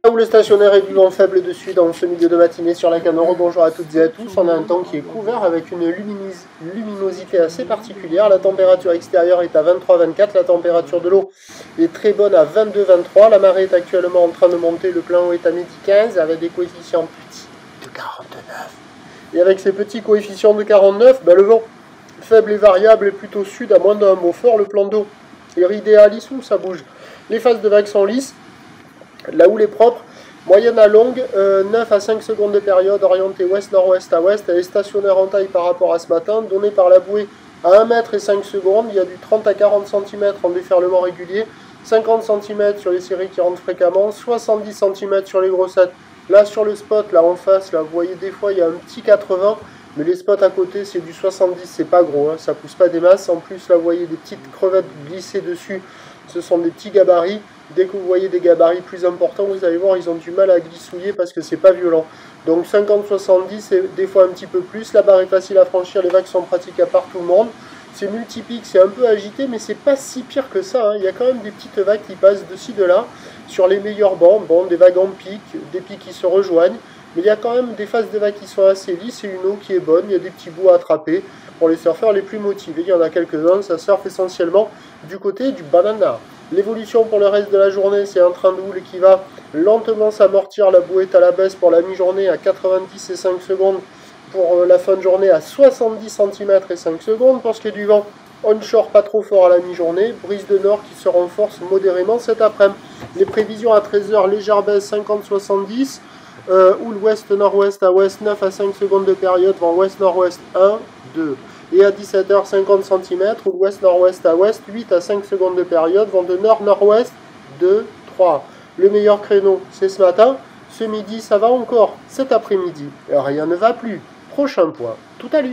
Là où le stationnaire est du vent faible de sud en ce milieu de matinée sur la Canoro, bonjour à toutes et à tous, on a un temps qui est couvert avec une luminosité assez particulière, la température extérieure est à 23-24, la température de l'eau est très bonne à 22-23, la marée est actuellement en train de monter, le plein eau est à midi 15 avec des coefficients petits de 49. Et avec ces petits coefficients de 49, le vent faible et variable est plutôt sud à moins d'un mot fort, le plan d'eau est ridé à lisse ou ça bouge. Les phases de vagues sont lisses. La houle est propre, moyenne à longue, 9 à 5 secondes de période, orientée ouest-nord-ouest à ouest, elle est stationnaire en taille par rapport à ce matin, donnée par la bouée à 1 mètre et 5 secondes, il y a du 30 à 40 cm en déferlement régulier, 50 cm sur les séries qui rentrent fréquemment, 70 cm sur les grossettes. Là sur le spot, là en face, là, vous voyez des fois il y a un petit 80, mais les spots à côté c'est du 70, c'est pas gros, hein, ça pousse pas des masses, en plus là vous voyez des petites crevettes glissées dessus, ce sont des petits gabarits. Dès que vous voyez des gabarits plus importants, vous allez voir, ils ont du mal à glissouiller parce que c'est pas violent. Donc 50-70, c'est des fois un petit peu plus. La barre est facile à franchir, les vagues sont praticables par tout le monde. C'est multipique, c'est un peu agité, mais c'est pas si pire que ça, hein. Il y a quand même des petites vagues qui passent de ci, de là, sur les meilleurs bancs. Bon, des vagues en pic, des pics qui se rejoignent. Mais il y a quand même des phases de vagues qui sont assez lisses et une eau qui est bonne. Il y a des petits bouts à attraper pour les surfeurs les plus motivés. Il y en a quelques-uns, ça surfe essentiellement du côté du banana. L'évolution pour le reste de la journée, c'est un train de houle qui va lentement s'amortir. La bouée est à la baisse pour la mi-journée à 90 et 5 secondes. Pour la fin de journée à 70 cm et 5 secondes. Pour ce qui est du vent, onshore pas trop fort à la mi-journée. Brise de nord qui se renforce modérément cet après-midi. Les prévisions à 13h, légère baisse 50-70. Houle ouest-nord-ouest à ouest 9 à 5 secondes de période. Vent ouest-nord-ouest 1, 2. Et à 17h, 50 cm, ou ouest-nord-ouest à ouest, 8 à 5 secondes de période, vent de nord-nord-ouest, 2, 3. Le meilleur créneau, c'est ce matin. Ce midi, ça va encore. Cet après-midi, rien ne va plus. Prochain point, tout à l'heure.